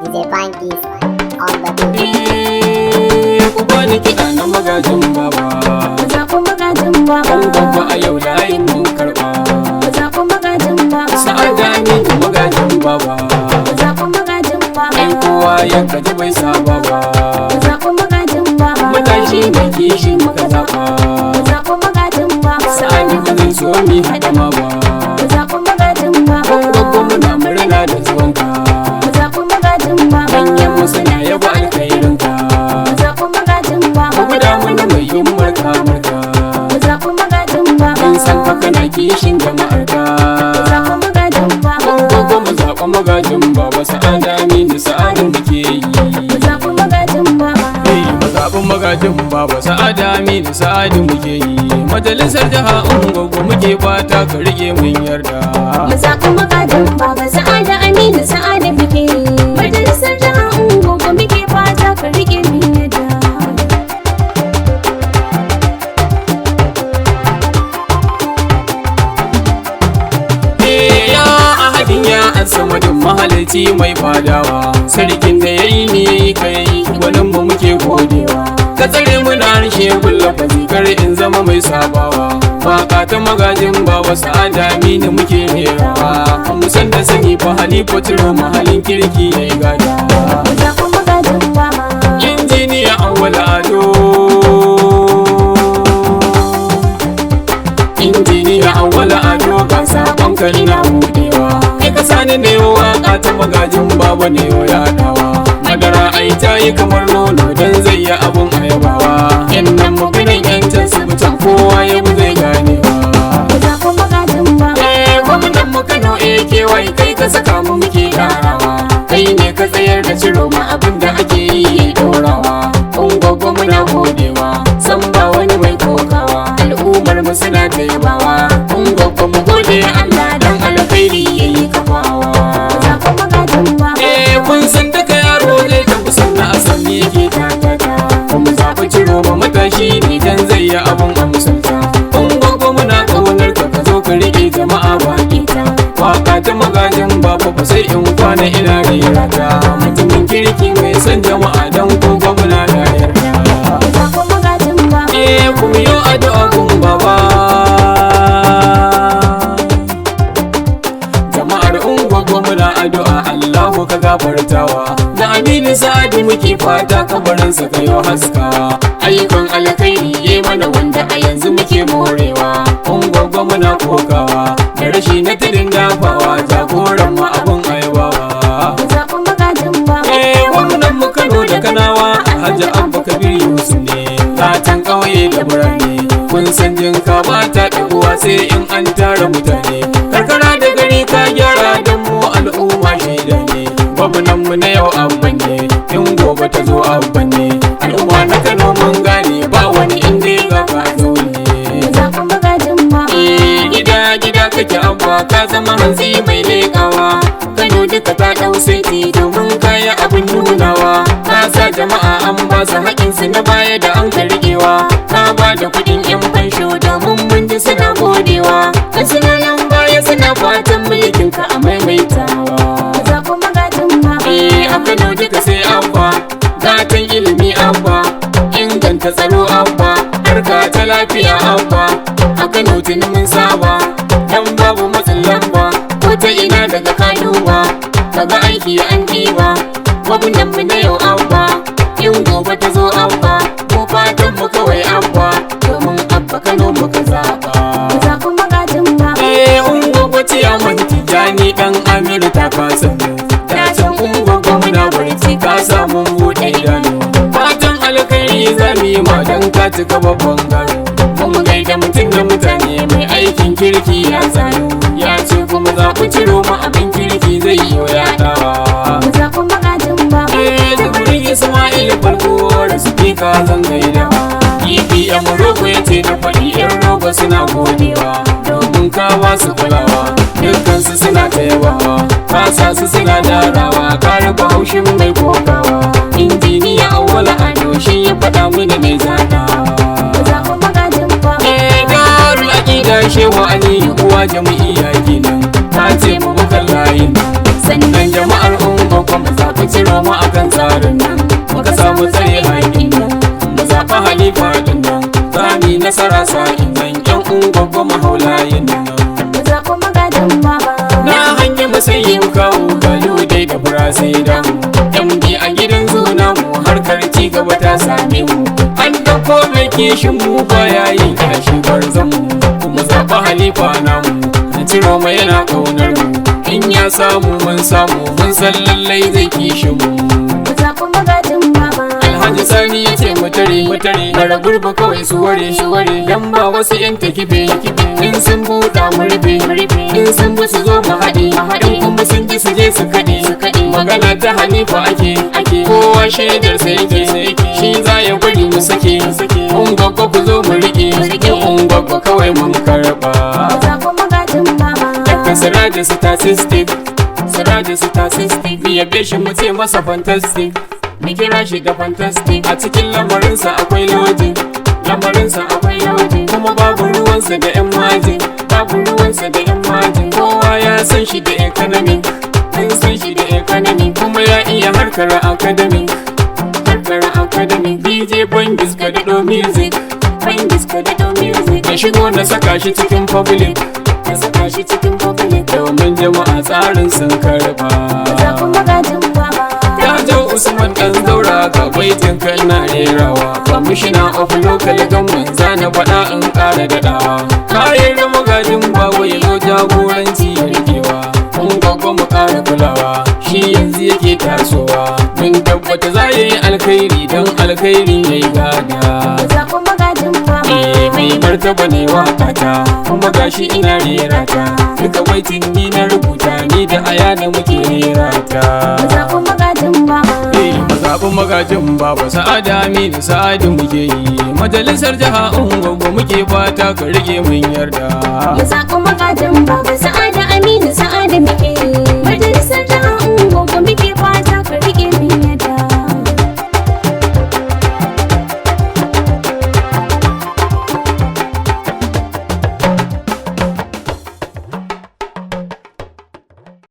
DJ Bankies on the beat. Ku bani kiɗa na magajin baba. Zaɓin magajin baba. An babba a yau layin mun karɓa. Zaɓin magajin baba. Sa'ada ni magajin baba. Zaɓin magajin baba. Ai kowa ya kaji bai saba ba. Zaɓin magajin baba. Matashi mai kishi muka zaɓa. Zaɓin magajin baba. Sa'ani ba zan so mi haɗama ba. Zaɓin magajin baba. Gwaggo muna murna da zuwanka. Zaɓin magajin baba. Manyan mu suna yaba alkhairinka. Zaɓin magajin baba. Guda mana mai yin marka. Zaɓin magajin baba. In san haka na kishin jama'arka. Zaɓin magajin baba. Gwaggo mu zaɓa magajin baba. Sa'ada aminu sa'adin muke yi. Zaɓin magajin baba. Mazaɓin magajin baba sa'ada aminu sa'adin muke yi. Majalisar jiha ungogo muke fata ka rike mun yarda. Zaɓin magajin baba sa'ada aminu sa'ada muke yi. Majalisar jiha ungogo muke fata ka rike mun yarda. Samadin mahalarci mai fadawa, sarkin da ya yi ne kai wani mu muke godewa. Ka tsare muna harshe bulla kar in zama mai sabawa. Waka ta magajin baba sa'ada aminu muke rerawa. Musan da sani fa halifa turo mahalin kirki ya yi gada. Zaɓin magajin baba. Injiniya Awwal Ado. Injiniya Awwal Ado ga sabon ka ina budewa. Ka sani ne waka ta magajin baba ne ya dawa. Madara ai ta yi kamar nono dan zai yi abun ayabawa. Yan nan maganin yancin su mutum kowa ya mu zai ganewa. Zaɓin magajin baba. Gwamnan mu Kano KY kai ka saka mu muke karawa. Kai ne ka tsayar da ciro ma abin da ake yi ya dorawa. Ungogo muna godewa san ba wani mai kokawa. Al'ummar mu suna ta yabawa. Ungogo mu gode Allah dan alkhairi yayi kafawa. Zaɓin magajin baba. Kun san daga yaro zai tafi sannan a san me yake tatata. Kuma zaɓi ciro ma matashi ne dan zai yi abun a musulta. Ungogo muna ƙaunar ka zo ka riƙe jama'a ba ita. Waka ta magajin baba ba sai in kwana ina rera ta. Mutumin kirki mai son jama'a dan kogo muna da yarda. Zaɓin magajin baba. Kuma yau addu'a kun baba. Jama'ar ungogo muna addu'a Allahu ka gafartawa. Da aminu sa'adu muke fata kabarinsa ka yau haskawa. Ayyukan alkhairi ye mana wanda a yanzu muke morewa. Ungogo muna kokawa da rashi na tudun dafawa. Jagoran mu abun ayabawa. Zaɓin magajin baba. Wannan mu Kano da Kanawa Alhaji Abba Kabir Yusuf ne. Fatan ƙauye da birane kun san jinka ba ta ɗaguwa sai in an tara mutane. Karkara da gari ka gyara don mu al'umma shaida ne. Gwamnan mu na yau abban ne in gobe ta zo abban ne. Al'umma na Kano mun gane ba wani inda ya ga ka zo ne. Zaɓin magajin baba. Gida gida kake abba ka zama hanzi mai leƙawa. Kano duka ta ɗau saiti domin kaya abin nunawa. Ka sa jama'a an ba su haƙinsu na baya da an ka riƙewa. Ka ba da kuɗin 'yan fansho domin mun ji suna godewa. Ka suna nan baya suna fatan mulkin ka a maimaitawa. Zaɓin magajin baba. A Kano duka sai abba, gatan ilimi abba, inganta tsaro abba, harka ta lafiya abba. A Kano tuni mun saba, dan babu matsin lamba, ko ta ina daga kaduwa, kaga aiki an ɗiba. Gwamnan mu na yau abba, in gobe ta zo abba, ko fatan mu kawai abba, domin abba Kano muka zaɓa. Zaɓin magajin baba. Ungogo ciyaman Tijjani ɗan Amiru ta fasa dacin ungogo muna barci ka samu buɗe idanu. Fatan alkhairi za mu yi ma don ka cika babban gano. Kuma gaida mutum da mutane mai aikin kirki ya zano. Ya ce kuma za ku ciro ma abin kirki zai yi yaɗawa. Zaɓin magajin baba. Da gurin Ismail farko da su fika zan gaida. EPM rogo ya ce na faɗi 'yan rogo suna godewa. Domin ka ba su kulawa dukkansu suna ta yabawa. Kasa su suna darawa ka raba haushin mai kokawa. Injiniya Awwal Ado shi ya faɗa mini mai zanawa. Zaɓin magajin baba. Darul Aqida Shehu Aliyu uwa jami'a kenan. Ta ce mu bukan layin sannan jama'ar ungogo mu zaɓi ciro tsarin nan muka samu tsare haƙin nan mu zaɓa halifa din nan za mu yi nasara sa'in nan yan ungwagwa mahaulayin nan mu zaɓi magajin baba. na hanyar masayi kawo galu dai da fura sai da MD a gidan zuna mu harkar ci gaba ta same mu an dauko mai kishin mu baya yin kashi barzan mu kuma zaɓa halifa namu na ciro mai yana ƙaunar mu in ya samu mun san lallai zai kishin mu Mu zaɓi magajin baba. Alhaji Sani ya ce mu tare bara gurba kawai su ware dan ba wasu yan takife in sun buɗa mu rufe in sun bu su zo mu haɗe in kuma sun ji su je su kaɗe magana ta Hanifa ake kowa shaidar sa yake shi za ya bari mu sake ungwaggo ku zo mu riƙe ungwaggo kawai mun karɓa. Mu zaɓi magajin baba. Daga Siraja statistic mu yabe shi mu ce masa fantastic mu kira shi da fantastic a cikin lamarinsa akwai logic kuma babu ruwansa da yan majin kowa ya san shi da economy kuma ya iya harkar academic DJ Bangis ka daɗo music ya shigo na saka shi cikin public domin jama'a tsarin sun karba. Zaɓi magajin baba. Tajo Usman ɗan zaura ga baitin kan na rerawa Commissioner of Local Government zana faɗa in ƙara daɗawa kayan da magajin babu ya zo jagoranci ya rikewa mun gwagwa mu ƙara kulawa shi yanzu yake tasowa mun tabbata za ya yi alkhairi don alkhairi ya yi gada. Zaɓi magajin baba. Mai martaba ne waƙata kuma gashi ina rera ta duka baitin ni na rubuta ni da ayana muke rera ta. Mu zaɓi magajin baba. Mazaɓin magajin baba Sa'ada Aminu Sa'adu muke yi majalisar jiha Ungwaggo muke fata ka rike mun yarda. Mu zaɓi magajin baba Sa'ada Aminu Sa'adu muke yi.